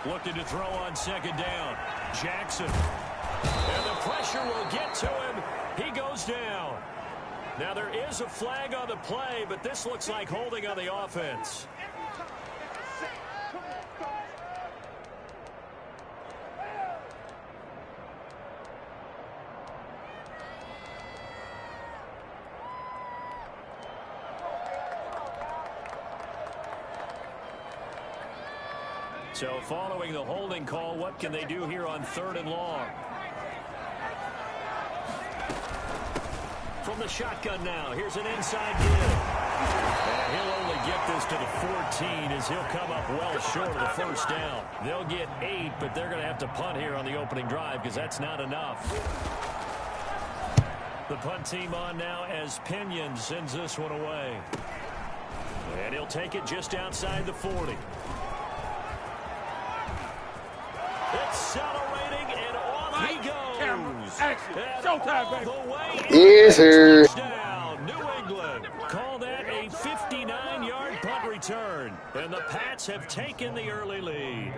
Looking to throw on second down. Jackson. And the pressure will get to him. He goes down. Now there is a flag on the play, but this looks like holding on the offense. So following the holding call, what can they do here on 3rd and long? From the shotgun now, here's an inside give. And he'll only get this to the 14 as he'll come up well short of the first down. They'll get 8, but they're going to have to punt here on the opening drive because that's not enough. The punt team on now as Pinion sends this one away. And he'll take it just outside the 40. Accelerating, and off he goes. And all the way yes, sir. Touchdown, New England. Call that a 59-yard punt return. And the Pats have taken the early lead.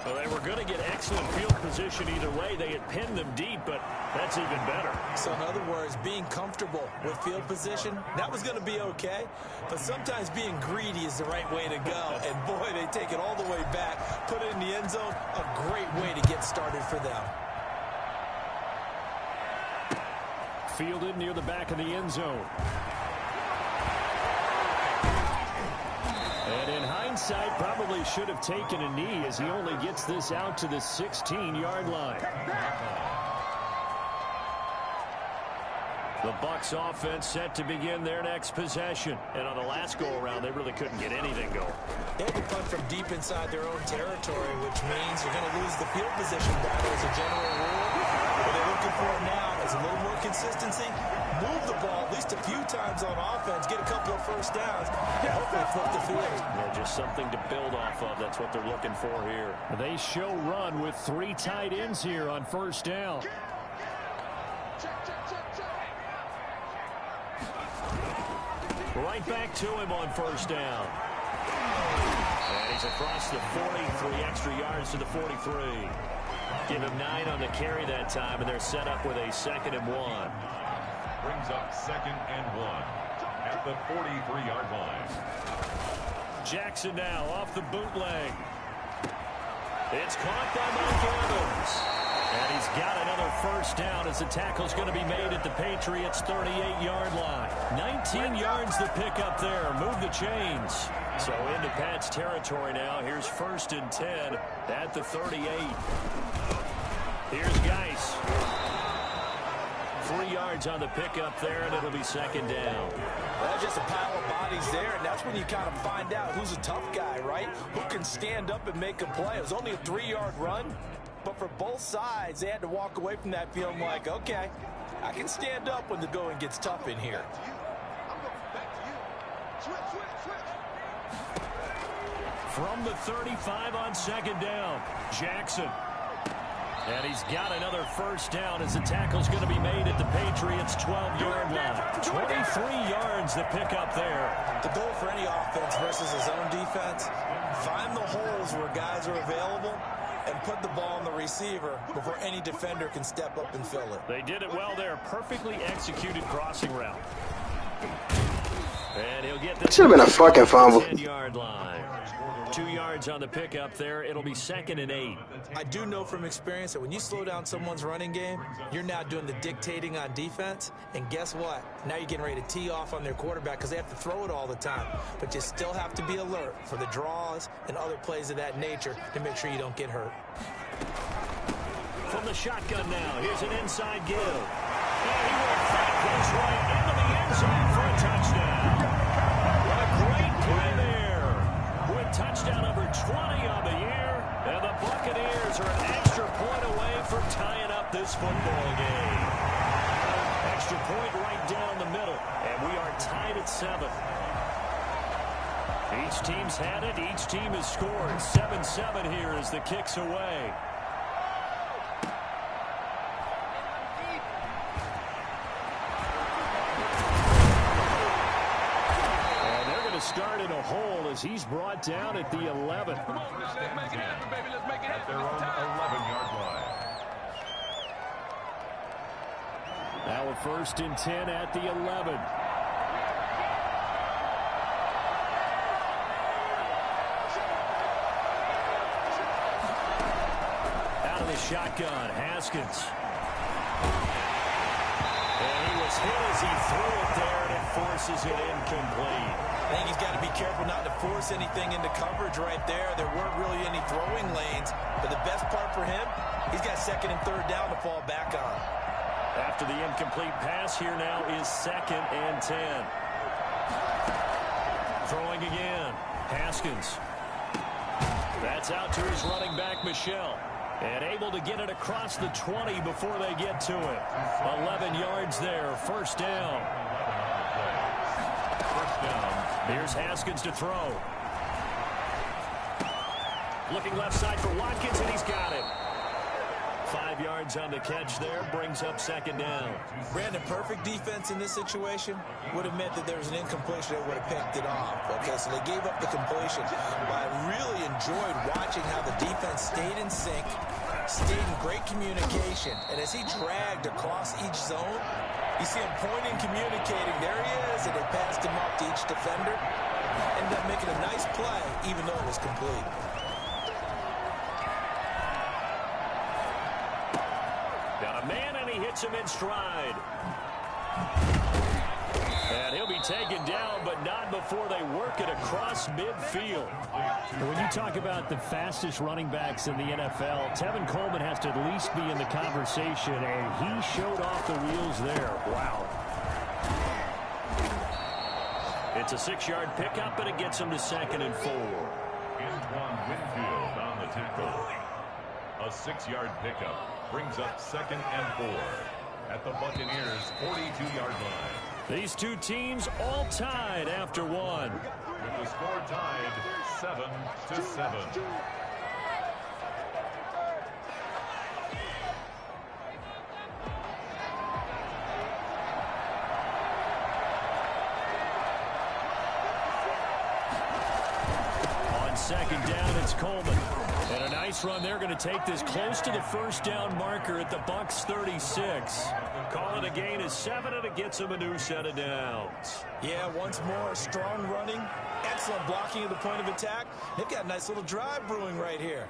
So they were going to get excellent field position either way. They had pinned them deep, but that's even better. So in other words, being comfortable with field position, that was going to be okay. But sometimes being greedy is the right way to go. And boy, they take it all the way back, put it in the end zone. A great way to get started for them. Fielded near the back of the end zone. And in hindsight, probably should have taken a knee as he only gets this out to the 16-yard line. The Bucs offense set to begin their next possession. And on the last go-around, they really couldn't get anything going. They had to punt from deep inside their own territory, which means you're going to lose the field position battle as a general rule. What they're looking for now is a little more consistency. Move the ball at least a few times on offense, get a couple of first downs, and hopefully flip the field. Yeah, just something to build off of. That's what they're looking for here. They show run with 3 tight ends here on first down. Right back to him on first down. And he's across the 40, 3 extra yards to the 43. Give him 9 on the carry that time, and they're set up with a 2nd and 1. Brings up 2nd and 1 at the 43-yard line. Jackson now off the bootleg. It's caught by Mike Evans. And he's got another first down as the tackle's going to be made at the Patriots' 38-yard line. 19 yards to pick up there. Move the chains. So into Pat's territory now. Here's 1st and 10 at the 38. Here's Geis. 3 yards on the pickup there, and it'll be 2nd down. That's just a pile of bodies there, and that's when you kind of find out who's a tough guy, right? Who can stand up and make a play. It was only a 3-yard run, but for both sides, they had to walk away from that feeling like, okay, I can stand up when the going gets tough in here. From the 35 on 2nd down, Jackson. And he's got another first down as the tackle's going to be made at the Patriots' 12-yard line. 23 yards to pick up there. The goal for any offense versus his own defense, find the holes where guys are available and put the ball on the receiver before any defender can step up and fill it. They did it well there. Perfectly executed crossing route. And he'll get this. Should have been a fucking fumble. 10-yard line. 2 yards on the pickup there. It'll be 2nd and 8. I do know from experience that when you slow down someone's running game, you're now doing the dictating on defense. And guess what? Now you're getting ready to tee off on their quarterback because they have to throw it all the time. But you still have to be alert for the draws and other plays of that nature to make sure you don't get hurt. From the shotgun now, here's an inside give. And he will crack his way into the end zone for a touchdown. What a great play there. With touchdown number 20 on the year. And the Buccaneers are an extra point away from tying up this football game. Extra point right down the middle. And we are tied at 7. Each team's had it. Each team has scored. 7-7 here as the kick's away. Start in a hole as he's brought down at the 11. Come on, let's make it happen, baby. Let's make it happen. At their own 11-yard line. Now a 1st and 10 at the 11. Out of the shotgun, Haskins. And he was hit as he threw it there, and it forces it incomplete. I think he's got to be careful not to force anything into coverage right there. There weren't really any throwing lanes, but the best part for him, he's got 2nd and 3rd down to fall back on. After the incomplete pass, here now is 2nd and 10. Throwing again. Haskins. That's out to his running back, Michel. And able to get it across the 20 before they get to it. 11 yards there. 1st down. Here's Haskins to throw. Looking left side for Watkins, and he's got it. 5 yards on the catch there, brings up 2nd down. Brandon, perfect defense in this situation would have meant that there was an incompletion that would have picked it off. Okay, so they gave up the completion. But I really enjoyed watching how the defense stayed in sync, stayed in great communication, and as he dragged across each zone, you see him pointing, communicating. There he is, and they passed him off to each defender. Ended up making a nice play, even though it was complete. Got a man, and he hits him in stride. And he'll be taken down, but not before they work it across midfield. When you talk about the fastest running backs in the NFL, Tevin Coleman has to at least be in the conversation, and he showed off the wheels there. Wow. It's a 6-yard pickup, and it gets him to 2nd and 4. Antoine Winfield on the tackle. A 6-yard pickup brings up 2nd and 4 at the Buccaneers' 42-yard line. These two teams all tied after one. With the score tied 7-7. On 2nd down, it's Coleman. And a nice run. They're going to take this close to the 1st down marker at the Bucs 36. Call it a gain of 7, and it gets them a new set of downs. Yeah, once more, strong running, excellent blocking at the point of attack. They've got a nice little drive brewing right here.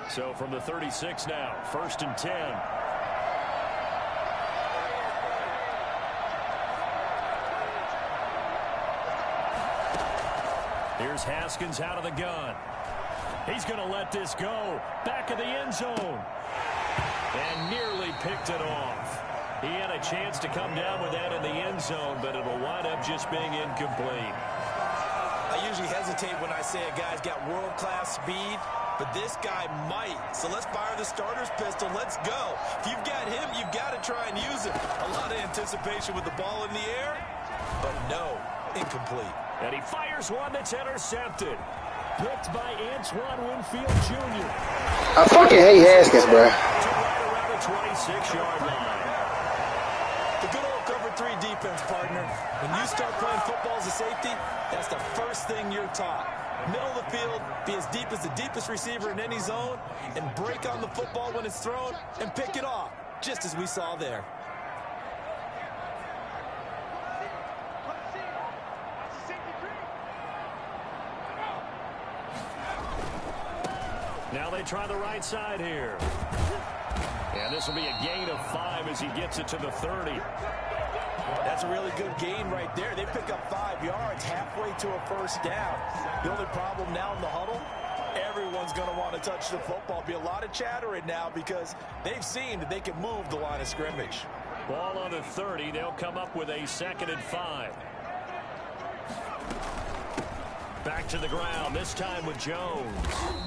So from the 36 now, 1st and 10. Here's Haskins out of the gun. He's going to let this go. Back of the end zone. And nearly picked it off. He had a chance to come down with that in the end zone, but it'll wind up just being incomplete. I usually hesitate when I say a guy's got world-class speed, but this guy might. So let's fire the starter's pistol. Let's go. If you've got him, you've got to try and use him. A lot of anticipation with the ball in the air, but no, incomplete. And he fires one that's intercepted. Picked by Antoine Winfield Jr. I fucking hate Haskins, bro. To right around the 26-yard line. The good old cover 3 defense, partner. When you start playing football as a safety, that's the first thing you're taught. Middle of the field, be as deep as the deepest receiver in any zone, and break on the football when it's thrown and pick it off, just as we saw there. Now they try the right side here. And this will be a gain of 5 as he gets it to the 30. That's a really good gain right there. They pick up 5 yards halfway to a 1st down. The only problem now in the huddle, everyone's going to want to touch the football. Be a lot of chattering now because they've seen that they can move the line of scrimmage. Ball on the 30. They'll come up with a 2nd and 5. Back to the ground, this time with Jones.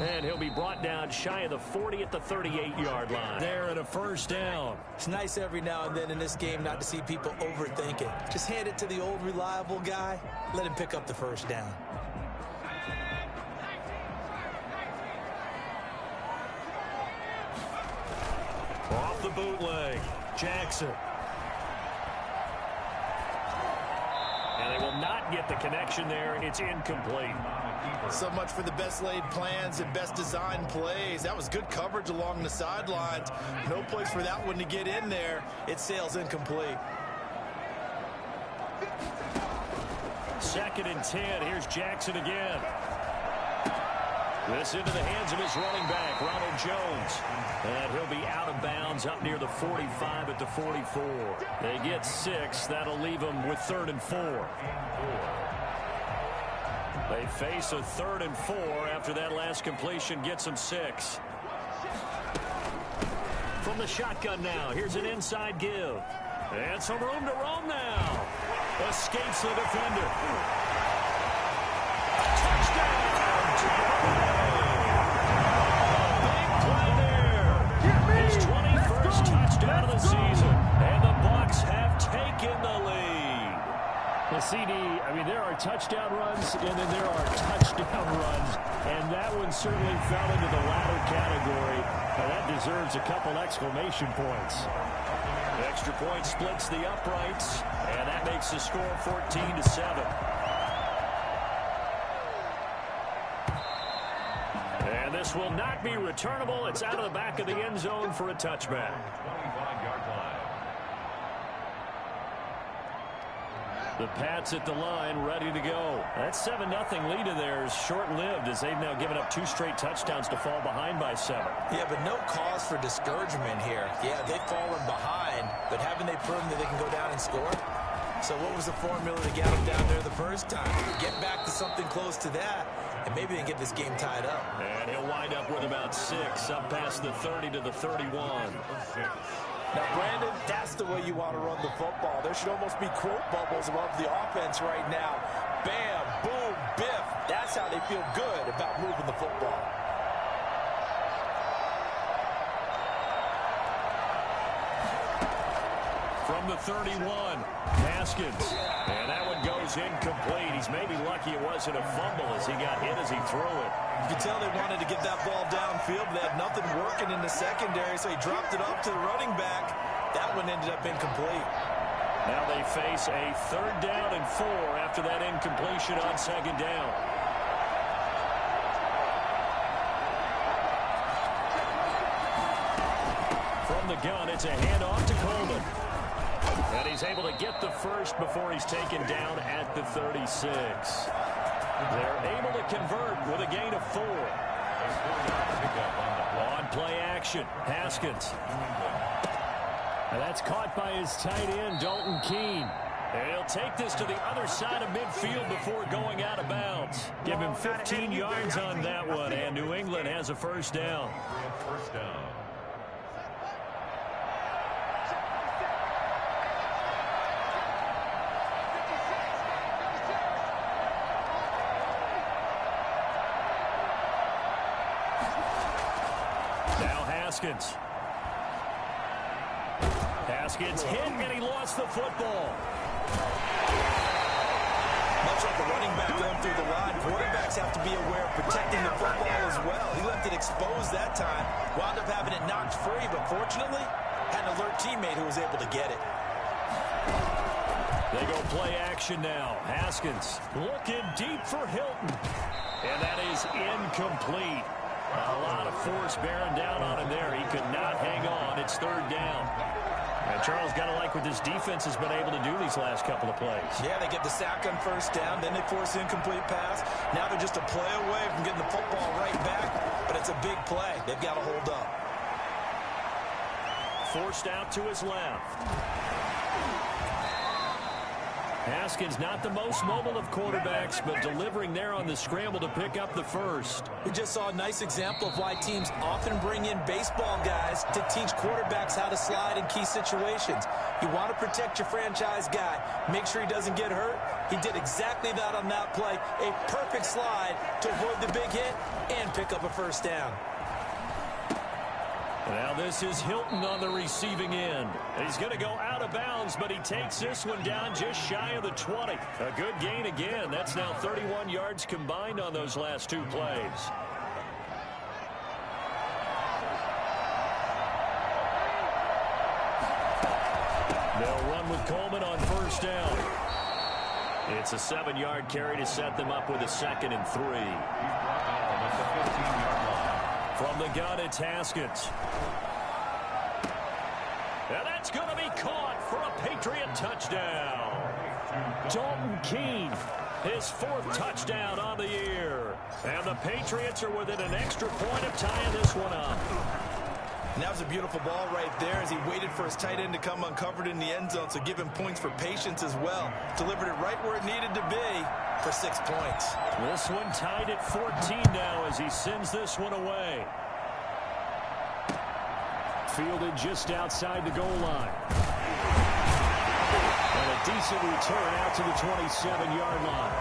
And he'll be brought down shy of the 40 at the 38-yard line. There at a 1st down. It's nice every now and then in this game not to see people overthink it. Just hand it to the old reliable guy. Let him pick up the 1st down. Off the bootleg, Jackson. And they will not get the connection there. It's incomplete. So much for the best laid plans and best designed plays. That was good coverage along the sidelines. No place for that one to get in there. It sails incomplete. 2nd and 10. Here's Jackson again. This into the hands of his running back, Ronald Jones. And he'll be out of bounds up near the 45 at the 44. They get 6. That'll leave them with 3rd and 4. They face a 3rd and 4 after that last completion gets them 6. From the shotgun now, here's an inside give. And some room to roam now. Escapes the defender. Touchdown! Big play there. His 21st touchdown of the season. And the Bucs have taken the lead. The CD, I mean, there are touchdown runs, and then there are touchdown runs, and that one certainly fell into the latter category. Now, that deserves a couple exclamation points. The extra point splits the uprights, and that makes the score 14-7. And this will not be returnable. It's out of the back of the end zone for a touchback. 25-yard line. The Pats at the line, ready to go. That 7-0 lead of theirs short-lived as they've now given up 2 straight touchdowns to fall behind by 7. Yeah, but no cause for discouragement here. Yeah, they've fallen behind, but haven't they proven that they can go down and score? So what was the formula to get them down there the first time? Get back to something close to that, and maybe they can get this game tied up. And he'll wind up with about 6, up past the 30 to the 31. Now, Brandon, that's the way you want to run the football. There should almost be quote bubbles above the offense right now. Bam, boom, biff. That's how they feel good about moving the football. From the 31, Haskins. And that one goes incomplete. He's maybe lucky it wasn't a fumble as he got hit as he threw it. You could tell they wanted to get that ball downfield. They had nothing working in the secondary, so he dropped it up to the running back. That one ended up incomplete. Now they face a 3rd down and 4 after that incompletion on 2nd down. From the gun, it's a handoff to Coleman. And he's able to get the first before he's taken down at the 36. They're able to convert with a gain of 4. On play action, Haskins. And that's caught by his tight end, Dalton Keene. And he'll take this to the other side of midfield before going out of bounds. Give him 15 yards on that one, and New England has a 1st down. First down. Haskins. Haskins hit, and he lost the football. Much like a running back going through the line, quarterbacks have to be aware of protecting the football as well. He left it exposed that time, wound up having it knocked free, but fortunately, had an alert teammate who was able to get it. They go play action now. Haskins looking deep for Hilton. And that is incomplete. A lot of force bearing down on him there. He could not hang on. It's 3rd down. And Charles, got to like what this defense has been able to do these last couple of plays. Yeah, they get the sack on 1st down, then they force the incomplete pass. Now they're just a play away from getting the football right back, but it's a big play. They've got to hold up. Forced out to his left. Haskins not the most mobile of quarterbacks, but delivering there on the scramble to pick up the first. We just saw a nice example of why teams often bring in baseball guys to teach quarterbacks how to slide in key situations. You want to protect your franchise guy. Make sure he doesn't get hurt. He did exactly that on that play. A perfect slide to avoid the big hit and pick up a first down. Now this is Hilton on the receiving end. He's going to go out of bounds, but he takes this one down just shy of the 20. A good gain again. That's now 31 yards combined on those last two plays. They'll run with Coleman on first down. It's a 7-yard carry to set them up with a 2nd and 3. From the gun, it's Haskins. And that's going to be caught for a Patriot touchdown. Dalton Keene, his 4th touchdown on the year. And the Patriots are within an extra point of tying this one up. And that was a beautiful ball right there as he waited for his tight end to come uncovered in the end zone, so give him points for patience as well. Delivered it right where it needed to be for 6 points. This one tied at 14 now as he sends this one away. Fielded just outside the goal line. And a decent return out to the 27-yard line.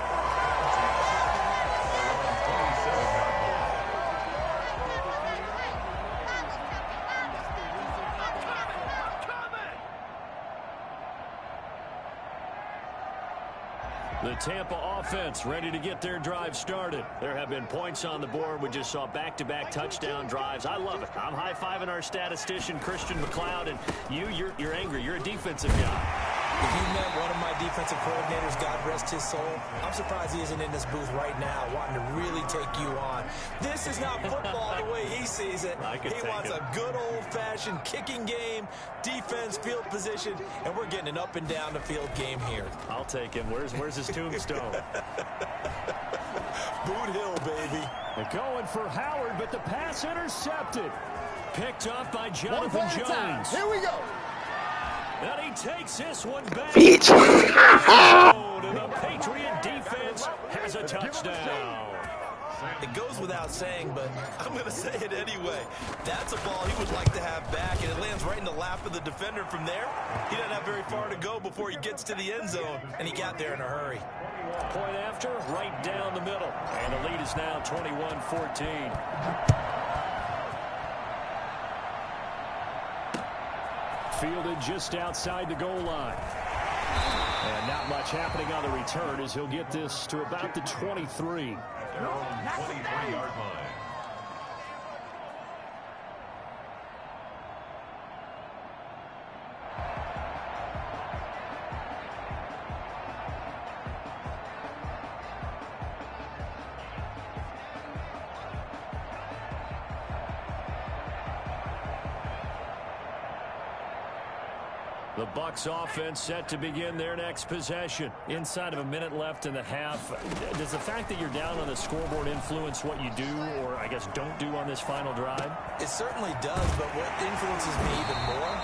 The Tampa offense ready to get their drive started. There have been points on the board. We just saw back-to-back touchdown drives. I love it. I'm high-fiving our statistician, Christian McLeod, and you're angry. You're a defensive guy. If you met one of my defensive coordinators, God rest his soul, I'm surprised he isn't in this booth right now wanting to really take you on. This is not football the way he sees it. He wants a good old-fashioned kicking game, defense, field position, and we're getting an up-and-down-the-field game here. I'll take him. Where's his tombstone? Boot Hill, baby. They're going for Howard, but the pass intercepted. Picked off by Jonathan Jones. Here we go. And he takes this one back. Bitch. And the Patriot defense has a touchdown. It goes without saying, but I'm going to say it anyway. That's a ball he would like to have back, and it lands right in the lap of the defender from there. He doesn't have very far to go before he gets to the end zone, and he got there in a hurry. Point after, right down the middle. And the lead is now 21-14. Fielded just outside the goal line. And not much happening on the return as he'll get this to about the 23. Their own 23-yard line. The Bucs offense set to begin their next possession. Inside of a minute left in the half, does the fact that you're down on the scoreboard influence what you do, or I guess don't do on this final drive? It certainly does, but what influences me even more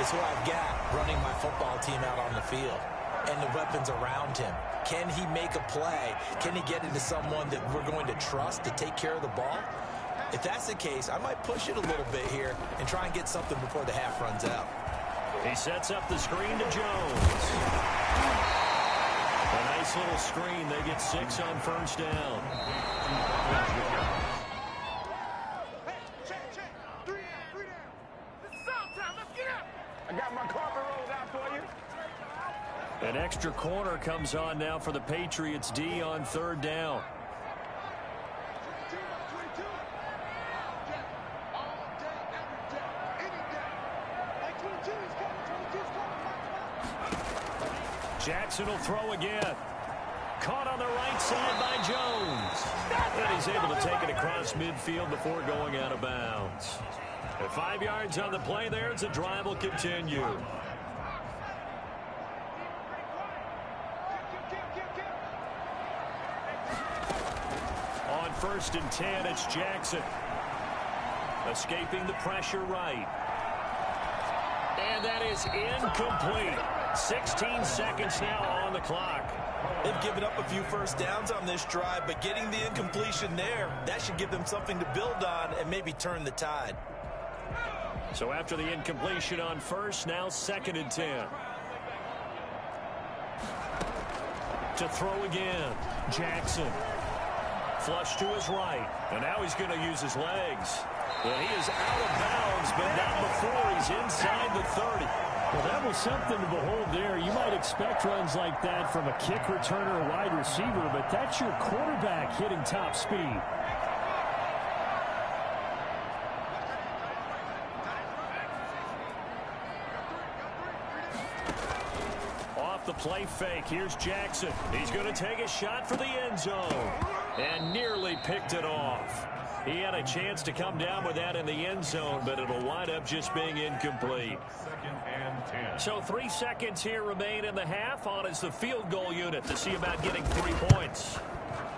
is who I've got running my football team out on the field and the weapons around him. Can he make a play? Can he get into someone that we're going to trust to take care of the ball? If that's the case, I might push it a little bit here and try and get something before the half runs out. He sets up the screen to Jones. A nice little screen. They get 6 on first down. I got my carpet rolled out for you. An extra corner comes on now for the Patriots D on third down. Jackson will throw again. Caught on the right side by Jones. And he's able to take it across midfield before going out of bounds. At 5 yards on the play there, the drive will continue. On 1st and 10, it's Jackson. Escaping the pressure right. And that is incomplete. 16 seconds now on the clock. They've given up a few first downs on this drive, but getting the incompletion there, that should give them something to build on and maybe turn the tide. So after the incompletion on first, now 2nd and 10. To throw again, Jackson. Flush to his right, and now he's going to use his legs. And he is out of bounds, but not before he's inside the 30. Well, that was something to behold there. You might expect runs like that from a kick returner or wide receiver, but that's your quarterback hitting top speed. Off the play fake. Here's Jackson. He's going to take a shot for the end zone and nearly picked it off. He had a chance to come down with that in the end zone, but it'll wind up just being incomplete. 2nd and 10. So 3 seconds here remain in the half. On is the field goal unit to see about getting 3 points.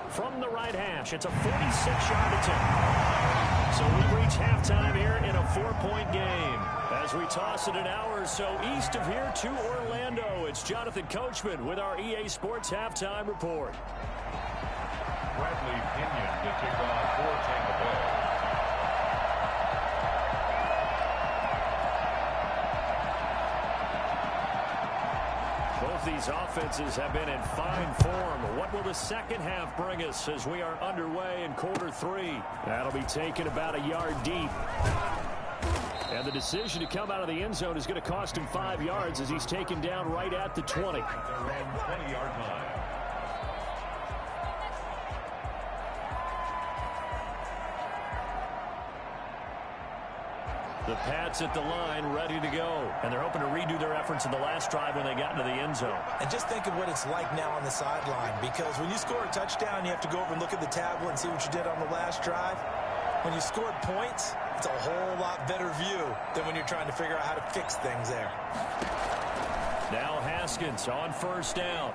From the right hash, it's a 46-yard attempt. So we reach halftime here in a 4-point game. As we toss it an hour or so east of here to Orlando, it's Jonathan Coachman with our EA Sports Halftime Report. Bradley Pinion to kick off for Tampa Bay. Both these offenses have been in fine form. What will the second half bring us as we are underway in quarter 3? That'll be taken about a yard deep. And the decision to come out of the end zone is going to cost him 5 yards as he's taken down right at the 20. Their own 20-yard line. The Pats at the line, ready to go. And they're hoping to redo their efforts in the last drive when they got into the end zone. And just think of what it's like now on the sideline, because when you score a touchdown, you have to go over and look at the tablet and see what you did on the last drive. When you scored points, it's a whole lot better view than when you're trying to figure out how to fix things there. Now Haskins on first down.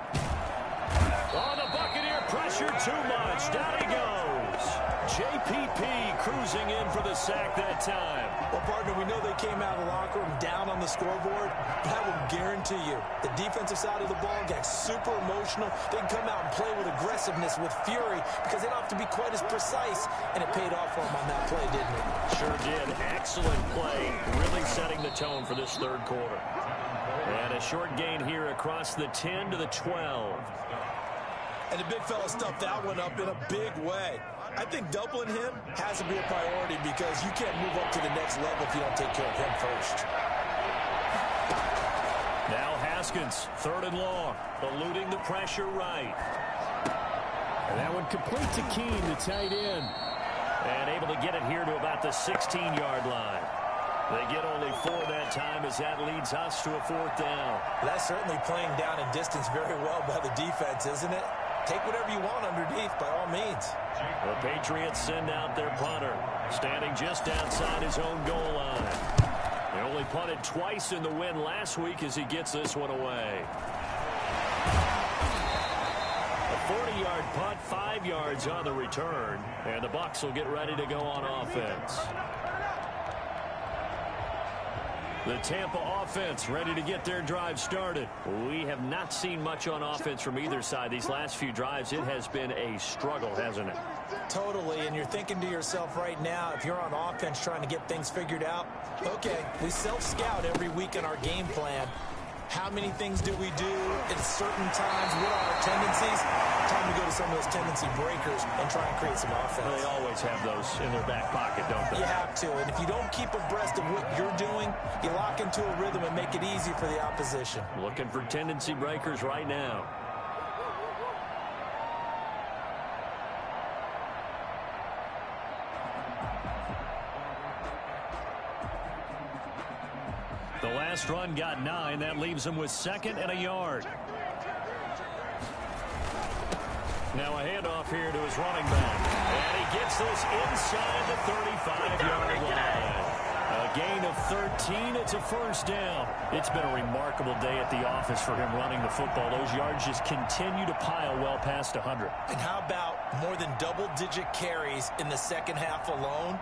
Oh, the Buccaneer pressure too much. Down he goes. JPP cruising in for the sack that time. Well, partner, we know they came out of the locker room down on the scoreboard, but I will guarantee you the defensive side of the ball got super emotional. They can come out and play with aggressiveness, with fury, because they don't have to be quite as precise, and it paid off for them on that play, didn't it? Sure did. Excellent play, really setting the tone for this third quarter. And a short gain here across the 10 to the 12. And the big fella stuffed that one up in a big way. I think doubling him has to be a priority because you can't move up to the next level if you don't take care of him first. Now Haskins, 3rd and long, eluding the pressure right. And that one complete to Keene, the tight end. And able to get it here to about the 16-yard line. They get only 4 that time as that leads us to a 4th down. That's certainly playing down in distance very well by the defense, isn't it? Take whatever you want underneath, by all means. The Patriots send out their punter, standing just outside his own goal line. They only punted twice in the win last week as he gets this one away. A 40-yard punt, 5 yards on the return, and the Bucs will get ready to go on offense. The Tampa offense ready to get their drive started. We have not seen much on offense from either side. These last few drives, it has been a struggle, hasn't it? Totally, and you're thinking to yourself right now, if you're on offense trying to get things figured out, okay, we self-scout every week in our game plan. How many things do we do at certain times? What are our tendencies? Time to go to some of those tendency breakers and try and create some offense. They always have those in their back pocket, don't they? You have to, and if you don't keep abreast of what you're doing, you lock into a rhythm and make it easy for the opposition. Looking for tendency breakers right now. The last run got 9. That leaves him with 2nd and a yard. Now a handoff here to his running back. And he gets this inside the 35-yard line. A gain of 13. It's a 1st down. It's been a remarkable day at the office for him running the football. Those yards just continue to pile well past 100. And how about more than double-digit carries in the second half alone?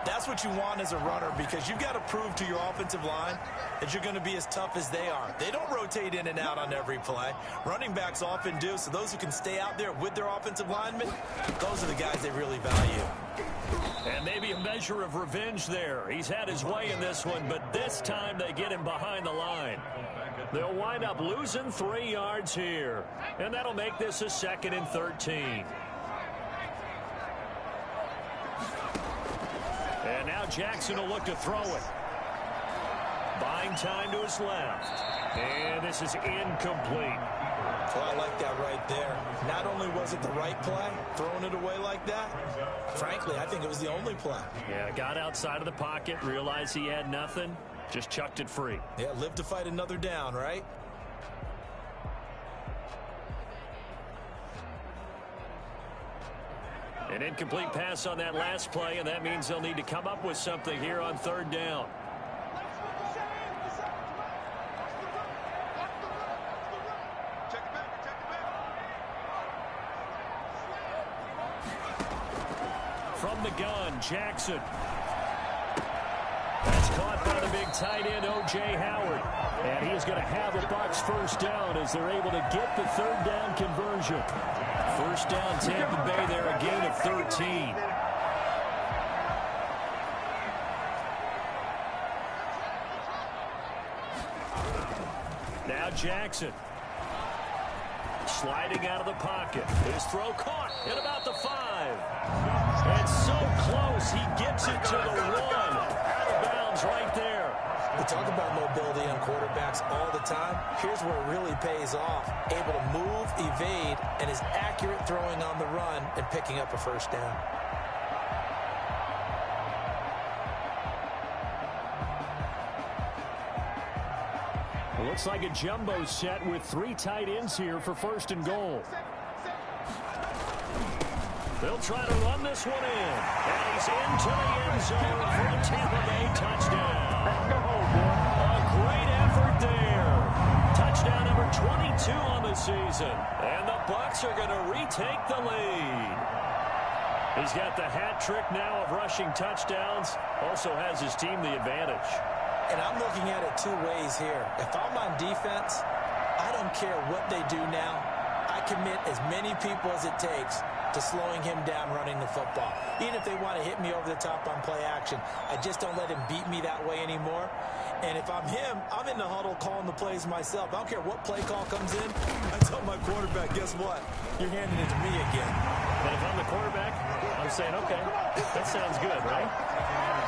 That's what you want as a runner, because you've got to prove to your offensive line that you're going to be as tough as they are. They don't rotate in and out on every play. Running backs often do, so those who can stay out there with their offensive linemen, those are the guys they really value. And maybe a measure of revenge there. He's had his way in this one, but this time they get him behind the line. They'll wind up losing 3 yards here, and that'll make this a 2nd and 13. And now Jackson will look to throw it. Buying time to his left. And this is incomplete. Well, I like that right there. Not only was it the right play, throwing it away like that, frankly, I think it was the only play. Yeah, got outside of the pocket, realized he had nothing, just chucked it free. Yeah, live to fight another down, right? An incomplete pass on that last play, and that means they'll need to come up with something here on third down. From the gun, Jackson. That's caught by the big tight end, O.J. Howard. And he is going to have the Bucs first down as they're able to get the third down conversion. First down, Tampa Bay there, a gain of 13. Now Jackson. Sliding out of the pocket. His throw caught at about the 5. And so close, he gets it to the 1. Out of bounds right there. We talk about mobility on quarterbacks all the time. Here's where it really pays off. Able to move, evade, and is accurate throwing on the run and picking up a first down. Looks like a jumbo set with 3 tight ends here for first and goal. They'll try to run this one in. And he's into the end zone for a Tampa Bay touchdown. A great effort there. Touchdown number 22 on the season. And the Bucs are going to retake the lead. He's got the hat trick now of rushing touchdowns. Also has his team the advantage. And I'm looking at it 2 ways here. If I'm on defense, I don't care what they do now. I commit as many people as it takes to slowing him down running the football. Even if they want to hit me over the top on play action, I just don't let him beat me that way anymore. And if I'm him, I'm in the huddle calling the plays myself. I don't care what play call comes in. I tell my quarterback, guess what? You're handing it to me again. But if I'm the quarterback, I'm saying, okay, that sounds good, right?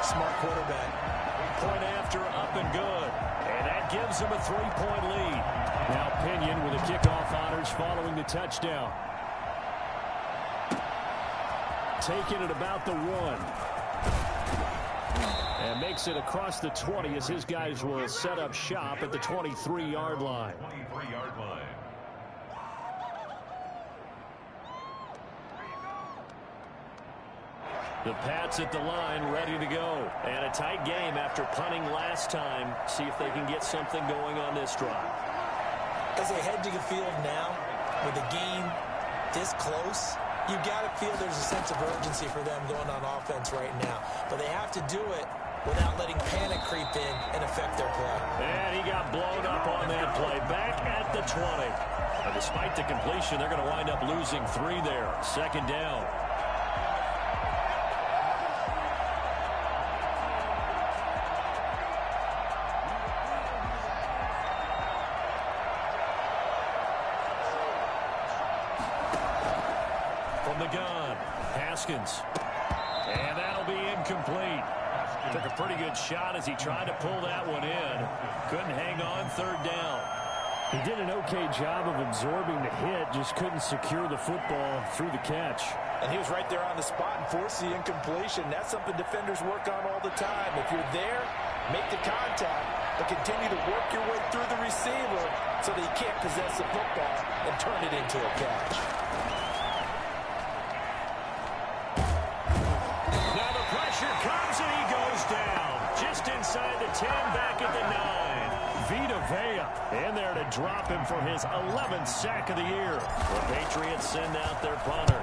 Smart quarterback. Point after, up and good. And that gives them a 3-point lead. Now Pinion with the kickoff honors following the touchdown. Taking it about the 1. And makes it across the 20 as his guys will set up shop at the 23-yard line. 23-yard line. The Pats at the line, ready to go. And a tight game after punting last time. See if they can get something going on this drive. As they head to the field now, with the game this close, you've got to feel there's a sense of urgency for them going on offense right now. But they have to do it without letting panic creep in and affect their play. And he got blown up on that play. Back at the 20. And despite the completion, they're going to wind up losing 3 there. Second down. From the gun, Haskins. And that'll be incomplete. Took a pretty good shot as he tried to pull that one in. Couldn't hang on, third down. He did an okay job of absorbing the hit, just couldn't secure the football through the catch. And he was right there on the spot and forced the incompletion. That's something defenders work on all the time. If you're there, make the contact, but continue to work your way through the receiver so that he can't possess the football and turn it into a catch. Now the pressure comes and he goes down. Just inside the 10, back at the 9. Vita Vea in there to drop him for his 11th sack of the year. The Patriots send out their punter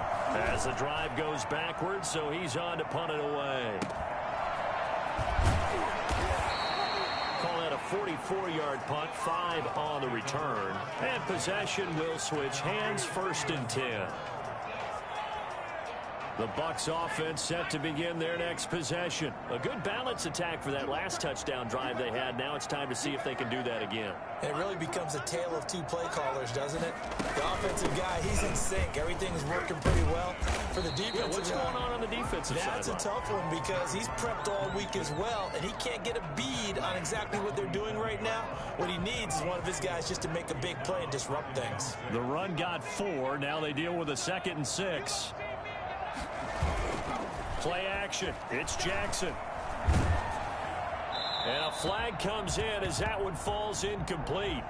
as the drive goes backwards, so he's on to punt it away. Call that a 44-yard punt, 5 on the return. And possession will switch hands, first and 10. The Bucs offense set to begin their next possession. A good balance attack for that last touchdown drive they had. Now it's time to see if they can do that again. And it really becomes a tale of 2 play callers, doesn't it? The offensive guy, he's in sync. Everything's working pretty well. For the defensive what's going on the defensive side? That's a tough one because he's prepped all week as well, and he can't get a bead on exactly what they're doing right now. What he needs is one of his guys just to make a big play and disrupt things. The run got 4. Now they deal with a 2nd and 6. Play action. It's Jackson. And a flag comes in as that one falls incomplete.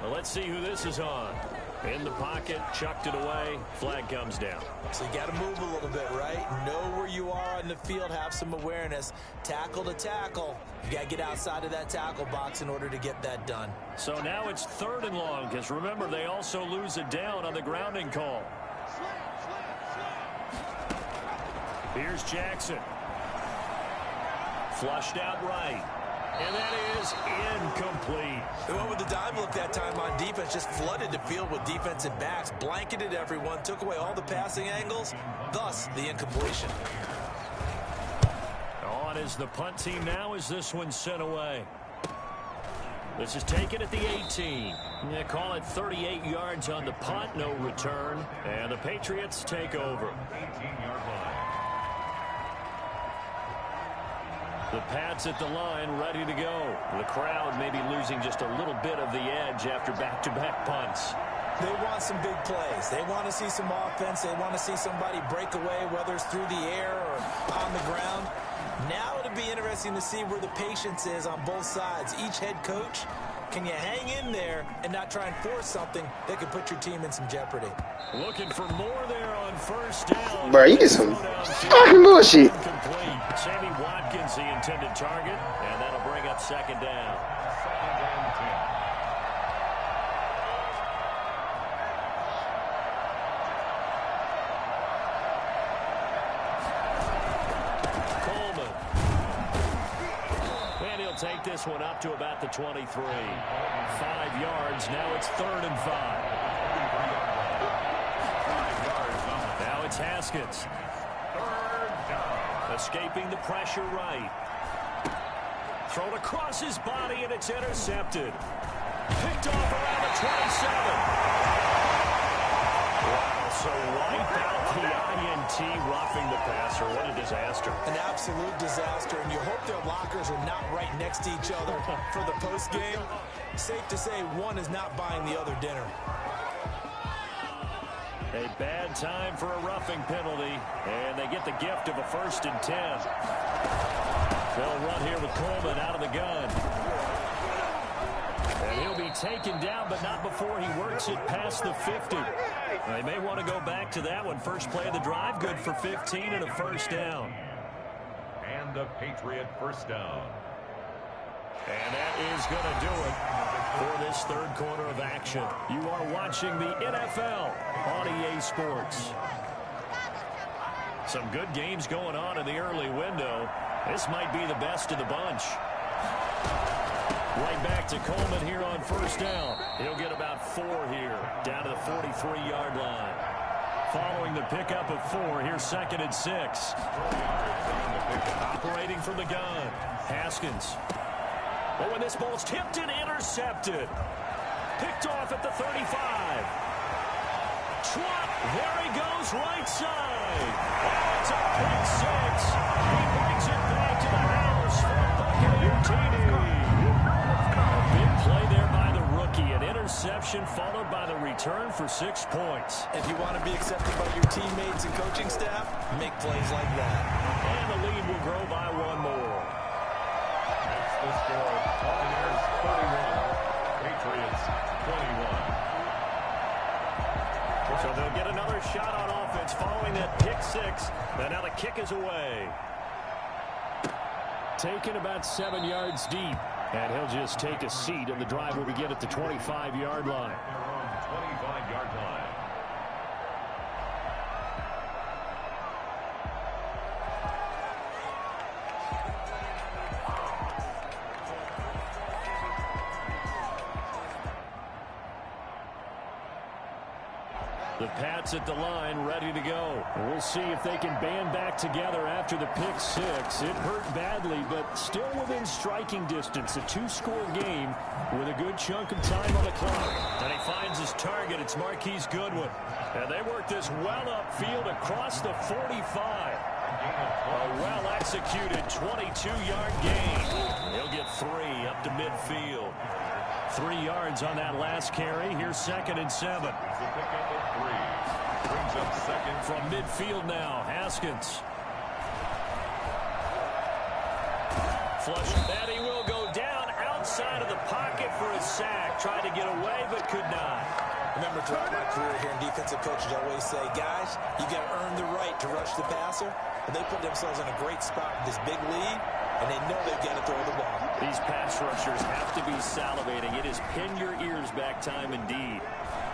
Well, let's see who this is on. In the pocket, chucked it away, flag comes down. So you got to move a little bit, right? Know where you are on the field, have some awareness. Tackle to tackle. You got to get outside of that tackle box in order to get that done. So now it's 3rd and long, because remember, they also lose it down on the grounding call. Here's Jackson. Flushed out right. And that is incomplete. They went with the dime look that time on defense, just flooded the field with defensive backs, blanketed everyone, took away all the passing angles, thus the incompletion. On is the punt team now as this one's sent away. This is taken at the 18. They call it 38 yards on the punt, no return. And the Patriots take over. 18-yard line. The Pats at the line, ready to go. The crowd may be losing just a little bit of the edge after back-to-back punts. They want some big plays. They want to see some offense. They want to see somebody break away, whether it's through the air or on the ground. Now it'll be interesting to see where the patience is on both sides. Each head coach, can you hang in there and not try and force something that could put your team in some jeopardy? Looking for more there on 1st down. Bro, you get some fucking bullshit. Incomplete. Sammy Watkins, the intended target, and that'll bring up 2nd down. 2nd and 10. Coleman. And he'll take this one up to about the 23. 5 yards. Now it's 3rd and 5. Now it's Haskins. 3rd down. Escaping the pressure right. Thrown across his body, and it's intercepted. Picked off around the 27. Wow, so wipe out the INT, roughing the passer. What a disaster. An absolute disaster, and you hope their lockers are not right next to each other for the postgame. Safe to say one is not buying the other dinner. A bad time for a roughing penalty, and they get the gift of a 1st and 10. They'll run here with Coleman out of the gun. And he'll be taken down, but not before he works it past the 50. They may want to go back to that one. First play of the drive, good for 15 and a 1st down. And a Patriot 1st down. And that is going to do it for this 3rd quarter of action. You are watching the NFL on EA Sports. Some good games going on in the early window. This might be the best of the bunch. Right back to Coleman here on 1st down. He'll get about 4 here, down to the 43-yard line. Following the pickup of 4, here's 2nd and 6. Operating from the gun, Haskins. Oh, and this ball's tipped and intercepted. Picked off at the 35. Trot, there he goes, right side. That's a pick 6. He brings it back to the house for a Buccaneer TD. A big play there by the rookie. An interception followed by the return for 6 points. If you want to be accepted by your teammates and coaching staff, make plays like that. And the lead will grow by 1 more. That's the score. Buccaneers 31. Patriots 21. So they'll get another shot on offense following that pick 6. And now the kick is away. Taken about 7 yards deep. And he'll just take a seat, and the drive will begin at the 25-yard line. 25-yard line. The Pats at the line, ready to go. We'll see if they can band back together after the pick 6. It hurt badly, but still within striking distance. A 2-score game with a good chunk of time on the clock. And he finds his target. It's Marquise Goodwin. And they work this well upfield across the 45. A well-executed 22-yard gain. He'll get 3 up to midfield. 3 yards on that last carry. Here's 2nd and 7. It's a pickup of 3. Brings up 2nd. From midfield now, Haskins. Flush, and he will go down outside of the pocket for a sack. Tried to get away, but could not. Remember, throughout my career here in defensive coaches, I always say, guys, you got to earn the right to rush the passer. And they put themselves in a great spot with this big lead, and they know they've got to throw the ball. These pass rushers have to be salivating. It is pin your ears back time indeed.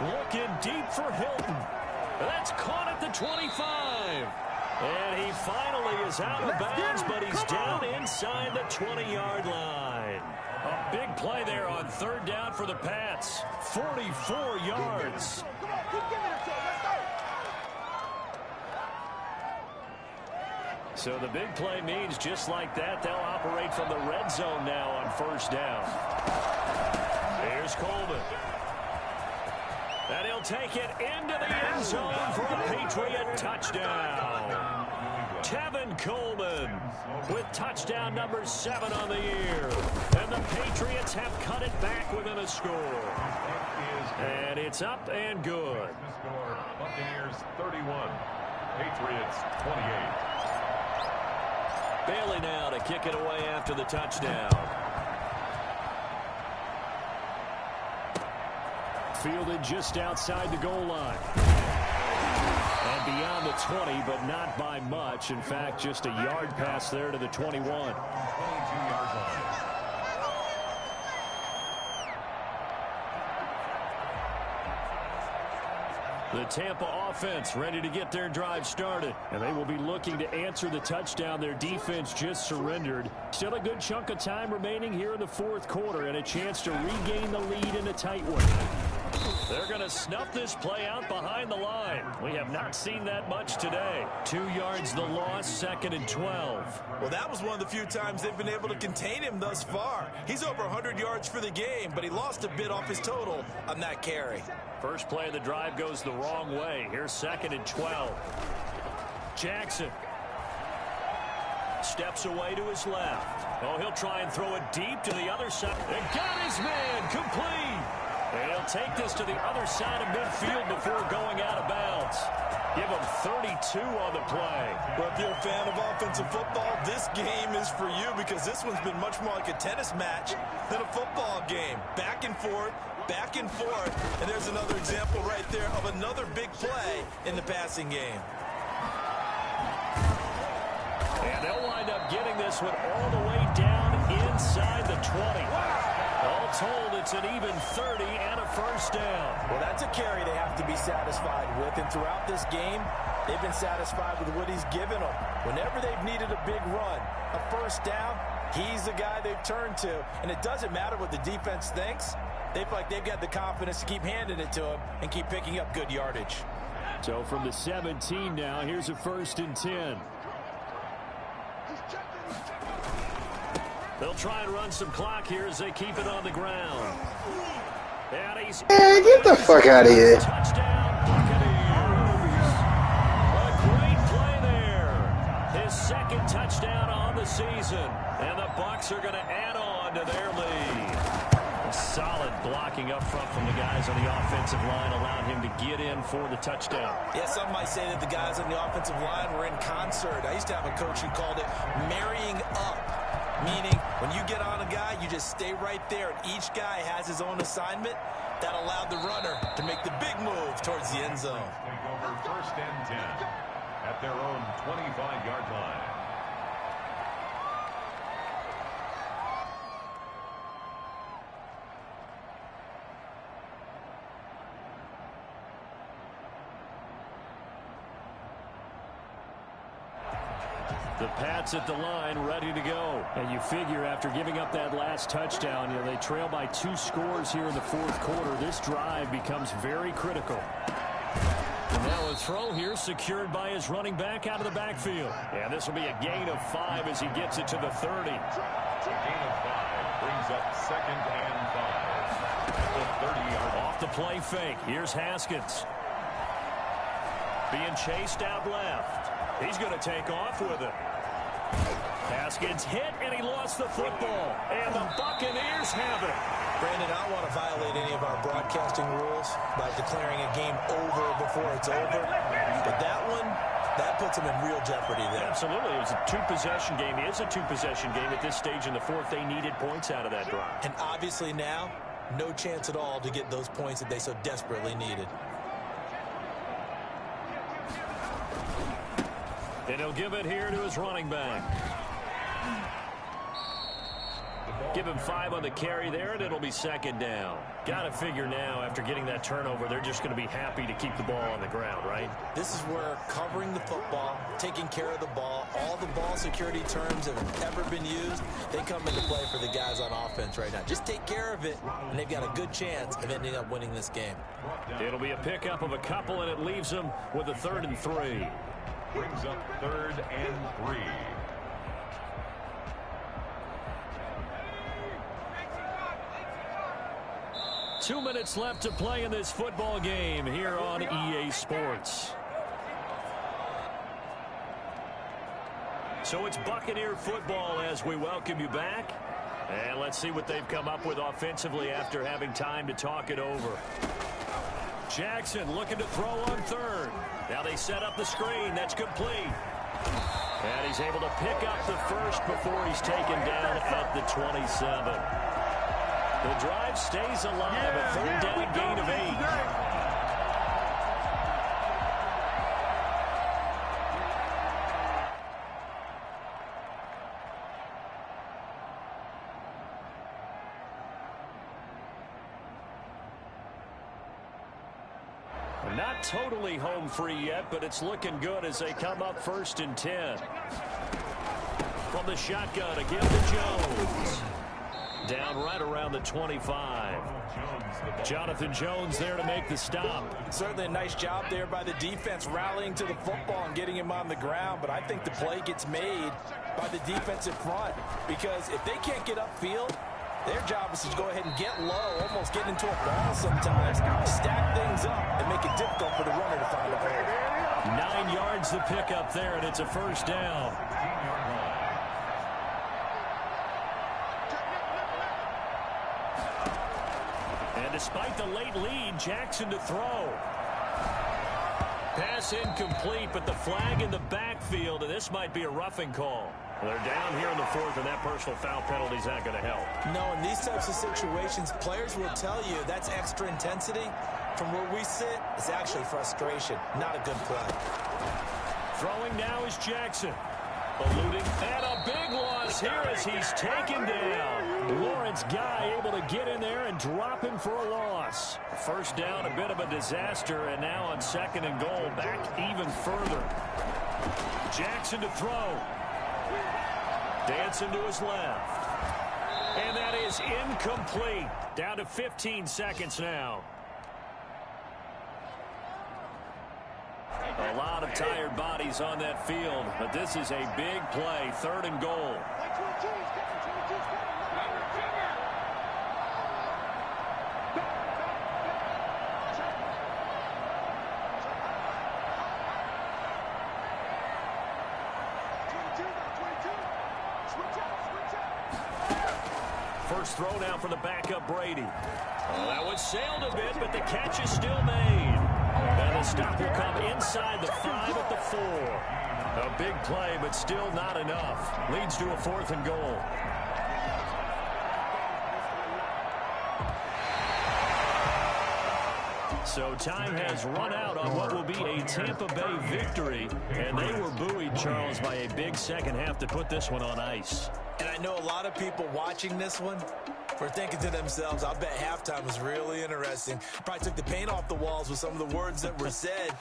Looking deep for Hilton. That's caught at the 25. And he finally is out of bounds, but he's down inside the 20-yard line. A big play there on third down for the Pats. 44 yards. So the big play means just like that, they'll operate from the red zone now on first down. Here's Coleman. And he'll take it into the end zone for a Patriot touchdown. Tevin Coleman with touchdown number 7 on the year. And the Patriots have cut it back within a score. And it's up and good. Buccaneers 31, Patriots 28. Bailey now to kick it away after the touchdown. Fielded just outside the goal line. And beyond the 20, but not by much. In fact, just a yard pass there to the 21. 22-yard line. The Tampa offense ready to get their drive started. And they will be looking to answer the touchdown their defense just surrendered. Still a good chunk of time remaining here in the fourth quarter and a chance to regain the lead in a tight one. They're going to snuff this play out behind the line. We have not seen that much today. 2 yards the loss, 2nd and 12. Well, that was one of the few times they've been able to contain him thus far. He's over 100 yards for the game, but he lost a bit off his total on that carry. First play of the drive goes the wrong way. Here's 2nd and 12. Jackson steps away to his left. Oh, he'll try and throw it deep to the other side. And got his man complete. And he'll take this to the other side of midfield before going out of bounds. Give him 32 on the play. Well, if you're a fan of offensive football, this game is for you because this one's been much more like a tennis match than a football game. Back and forth, and there's another example right there of another big play in the passing game. And they'll wind up getting this one all the way down inside the 20. All told, it's an even 30 and a first down. Well, that's a carry they have to be satisfied with, and throughout this game, they've been satisfied with what he's given them. Whenever they've needed a big run, a first down, he's the guy they've turned to. And it doesn't matter what the defense thinks. They feel like they've got the confidence to keep handing it to him and keep picking up good yardage. So from the 17 now, here's a 1st and 10. They'll try and run some clock here as they keep it on the ground. And he's get the fuck out of here. Touchdown, Buccaneers. A great play there. His 2nd touchdown on the season. And the Bucs are going to add on to their lead. A solid blocking up front from the guys on the offensive line allowed him to get in for the touchdown. Yeah, some might say that the guys on the offensive line were in concert. I used to have a coach who called it marrying up. Meaning, when you get on a guy, you just stay right there, and each guy has his own assignment. That allowed the runner to make the big move towards the end zone. Take over 1st and 10 at their own 25-yard line. The Pats at the line, ready to go. And you figure after giving up that last touchdown, they trail by 2 scores here in the fourth quarter. This drive becomes very critical. And now a throw here secured by his running back out of the backfield. And this will be a gain of 5 as he gets it to the 30. A gain of 5 brings up 2nd and 5 at the 30-yard line. Off the play fake. Here's Haskins. Being chased out left. He's going to take off with it. Haskins hit, and he lost the football. And the Buccaneers have it. Brandon, I don't want to violate any of our broadcasting rules by declaring a game over before it's over. But that one, that puts them in real jeopardy there. Absolutely. It was a 2-possession game. It is a 2-possession game at this stage in the fourth. They needed points out of that drive. And obviously now, no chance at all to get those points that they so desperately needed. And he'll give it here to his running back. Give him 5 on the carry there, and it'll be second down. Got to figure now, after getting that turnover, they're just going to be happy to keep the ball on the ground, right? This is where covering the football, taking care of the ball, all the ball security terms that have ever been used, they come into play for the guys on offense right now. Just take care of it, and they've got a good chance of ending up winning this game. It'll be a pickup of a couple, and it leaves them with a 3rd and 3. Brings up 3rd and 3. Two minutes left to play in this football game here on EA Sports. So it's Buccaneer football as we welcome you back. And let's see what they've come up with offensively after having time to talk it over. Jackson looking to throw on 3rd. Now they set up the screen. That's complete. And he's able to pick up the first before he's taken down at the 27. The drive stays alive. A 3rd down gain of 8. Not totally home free yet, but it's looking good as they come up 1st and 10. From the shotgun, again to Jones. Down right around the 25. Jonathan Jones there to make the stop. Certainly a nice job there by the defense rallying to the football and getting him on the ground, but I think the play gets made by the defensive front because if they can't get upfield, their job is to go ahead and get low, almost get into a ball sometimes, stack things up, and make it difficult for the runner to find a hole. 9 yards the pickup there, and it's a 1st down. And despite the late lead, Jackson to throw. Pass incomplete, but the flag in the backfield, and this might be a roughing call. Well, they're down here in the 4th, and that personal foul penalty is not going to help. No, in these types of situations, players will tell you that's extra intensity. From where we sit, it's actually frustration, not a good play. Throwing now is Jackson. Eluding, and a big loss here as he's taken down. Lawrence Guy able to get in there and drop him for a loss. 1st down, a bit of a disaster, and now on 2nd and goal, back even further. Jackson to throw. Dancing to his left. And that is incomplete. Down to 15 seconds now. A lot of tired bodies on that field, but this is a big play. 3rd and goal. First throw now for the backup Brady. Oh, that one sailed a bit, but the catch is still made. And the stop will come inside the 5 at the 4. A big play, but still not enough. Leads to a 4th and goal. So time has run out on what will be a Tampa Bay victory. And they were buoyed, Charles, by a big second half to put this one on ice. And I know a lot of people watching this one were thinking to themselves, I bet halftime was really interesting. Probably took the paint off the walls with some of the words that were said.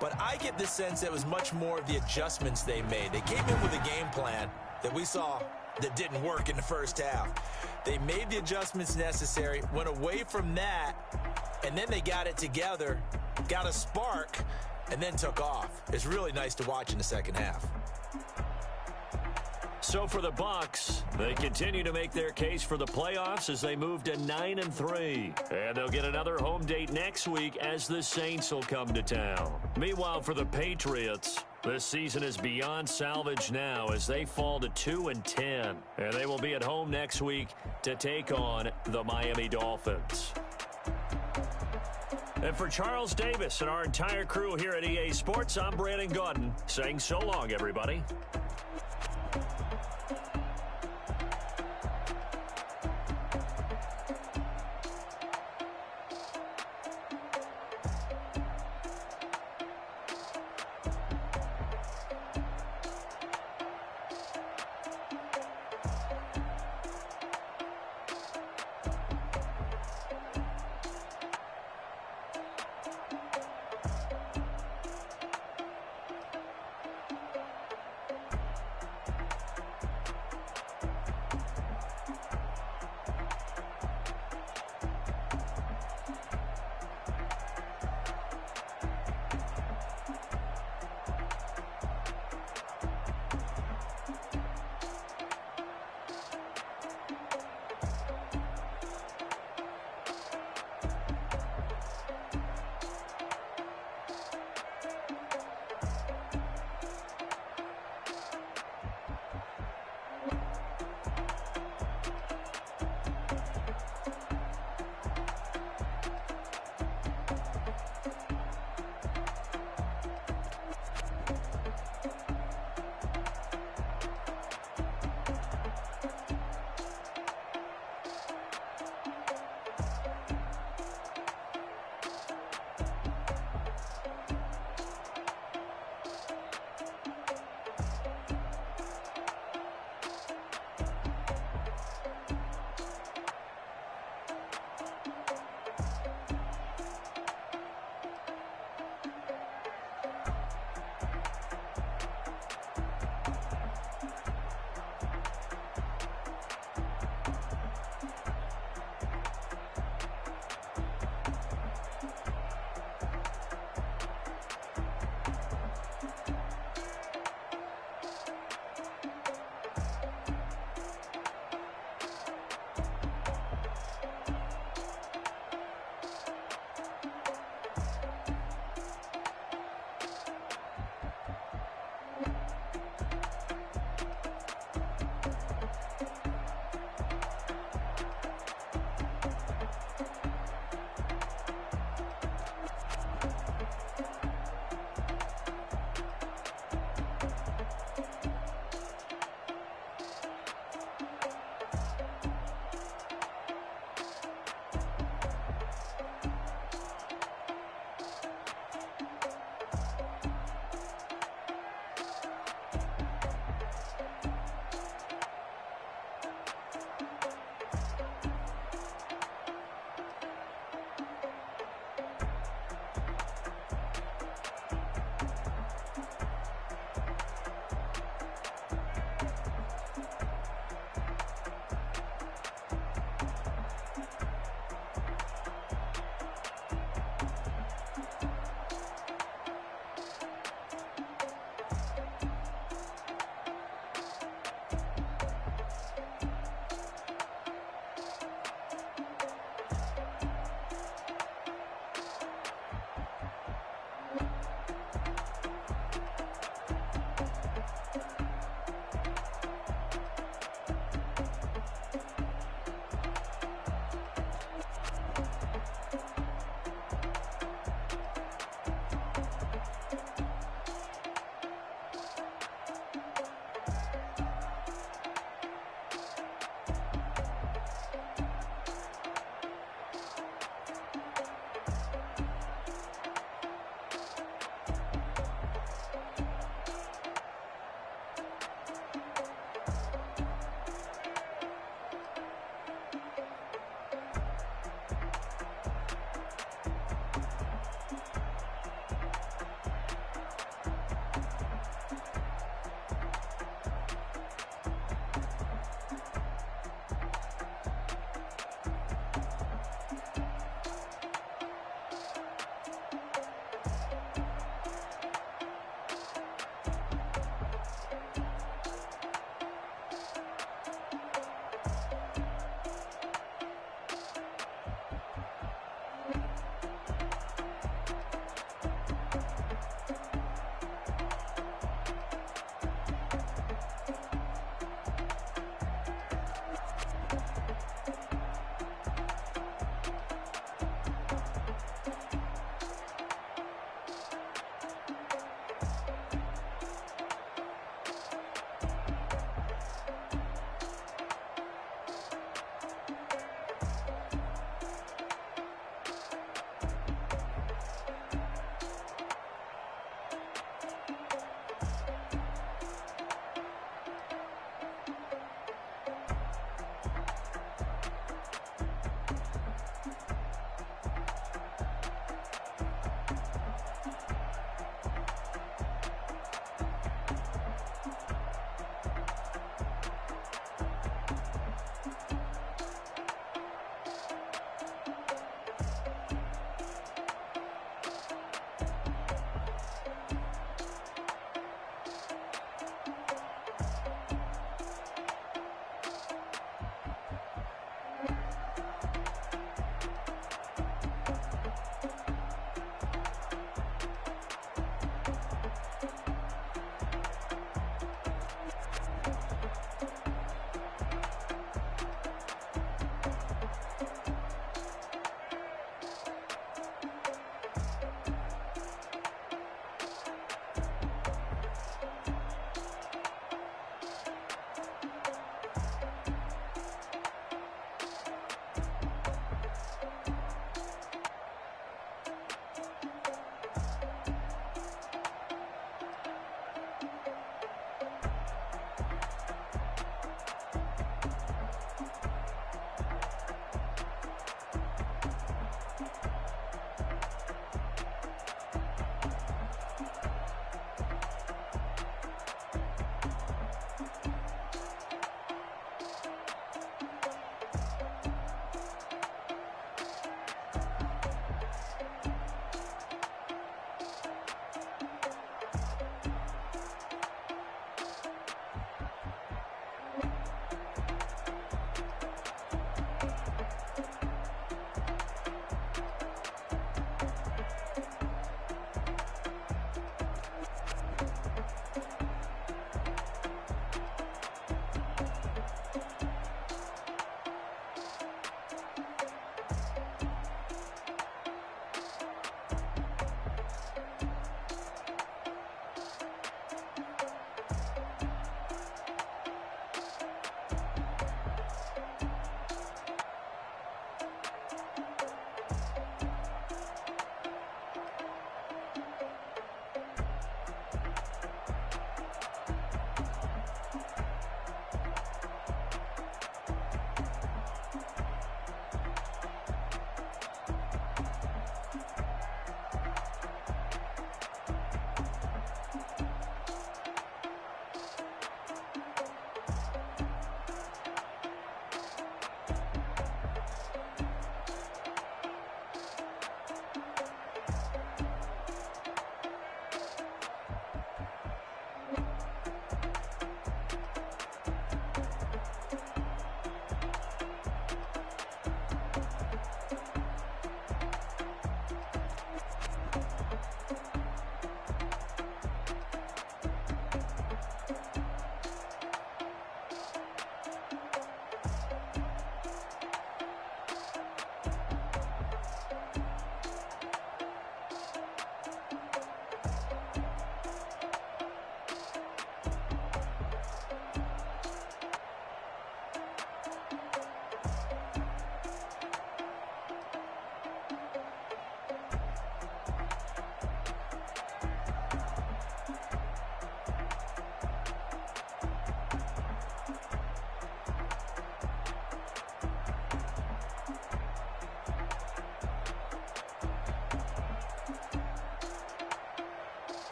But I get the sense that it was much more of the adjustments they made. They came in with a game plan that we saw that didn't work in the first half. They made the adjustments necessary, went away from that, and then they got it together, got a spark, and then took off. It's really nice to watch in the second half. So for the Bucs, they continue to make their case for the playoffs as they move to 9-3. And they'll get another home date next week as the Saints will come to town. Meanwhile, for the Patriots, this season is beyond salvage now as they fall to 2-10. And they will be at home next week to take on the Miami Dolphins. And for Charles Davis and our entire crew here at EA Sports, I'm Brandon Gaudin saying so long, everybody.